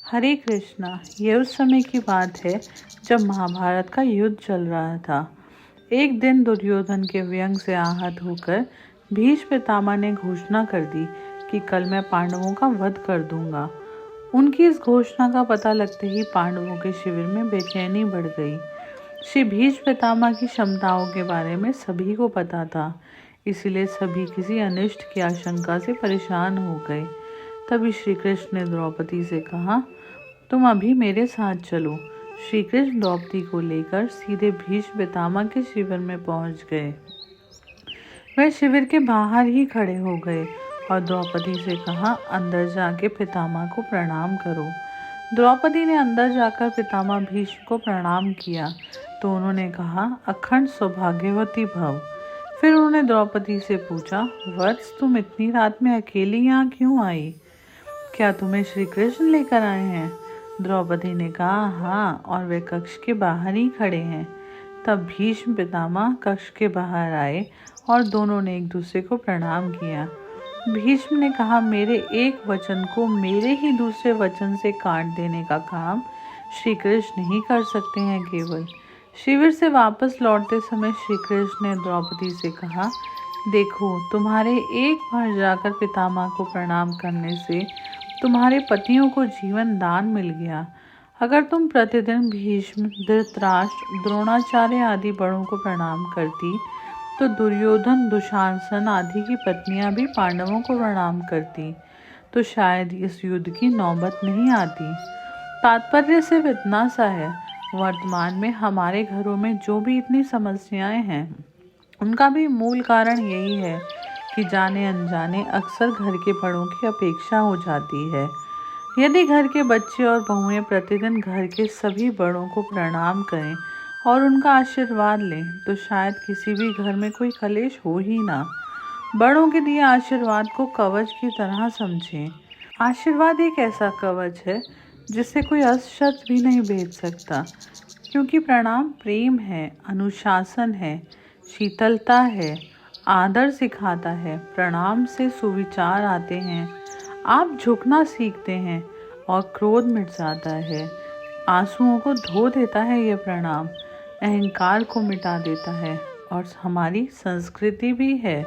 हरे कृष्णा। ये उस समय की बात है जब महाभारत का युद्ध चल रहा था। एक दिन दुर्योधन के व्यंग से आहत होकर भीष्म पितामह ने घोषणा कर दी कि कल मैं पांडवों का वध कर दूंगा। उनकी इस घोषणा का पता लगते ही पांडवों के शिविर में बेचैनी बढ़ गई। श्री भीष्म पितामह की क्षमताओं के बारे में सभी को पता था, इसलिए सभी किसी अनिष्ट की आशंका से परेशान हो गए। तभी श्री कृष्ण ने द्रौपदी से कहा, तुम अभी मेरे साथ चलो। श्री कृष्ण द्रौपदी को लेकर सीधे भीष्म पितामह के शिविर में पहुंच गए। वह शिविर के बाहर ही खड़े हो गए और द्रौपदी से कहा, अंदर जाके पितामह को प्रणाम करो। द्रौपदी ने अंदर जाकर पितामह भीष्म को प्रणाम किया तो उन्होंने कहा, अखंड सौभाग्यवती भव। फिर उन्होंने द्रौपदी से पूछा, वत्स तुम इतनी रात में अकेली यहाँ क्यों आई? क्या तुम्हें श्री कृष्ण लेकर आए हैं? द्रौपदी ने कहा, हाँ, और वे कक्ष के बाहर ही खड़े हैं। तब भीष्म पितामह कक्ष के बाहर आए और दोनों ने एक दूसरे को प्रणाम किया। भीष्म ने कहा, मेरे एक वचन को मेरे ही दूसरे वचन से काट देने का काम श्री कृष्ण ही कर सकते हैं केवल। शिविर से वापस लौटते समय श्री कृष्ण ने द्रौपदी से कहा, देखो, तुम्हारे एक बार जाकर पितामह को प्रणाम करने से तुम्हारे पतियों को जीवन दान मिल गया। अगर तुम प्रतिदिन भीष्म, धृतराष्ट्र, द्रोणाचार्य आदि बड़ों को प्रणाम करती तो दुर्योधन, दुशासन आदि की पत्नियां भी पांडवों को प्रणाम करती तो शायद इस युद्ध की नौबत नहीं आती। तात्पर्य सिर्फ इतना सा है, वर्तमान में हमारे घरों में जो भी इतनी समस्याएं हैं उनका भी मूल कारण यही है कि जाने अनजाने अक्सर घर के बड़ों की अपेक्षा हो जाती है। यदि घर के बच्चे और बहुएं प्रतिदिन घर के सभी बड़ों को प्रणाम करें और उनका आशीर्वाद लें तो शायद किसी भी घर में कोई कलेश हो ही ना। बड़ों के दिए आशीर्वाद को कवच की तरह समझें। आशीर्वाद एक ऐसा कवच है जिससे कोई अस्त्र भी नहीं भेद सकता, क्योंकि प्रणाम प्रेम है, अनुशासन है, शीतलता है, आदर सिखाता है। प्रणाम से सुविचार आते हैं, आप झुकना सीखते हैं और क्रोध मिट जाता है। आंसुओं को धो देता है यह प्रणाम, अहंकार को मिटा देता है और हमारी संस्कृति भी है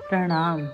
प्रणाम।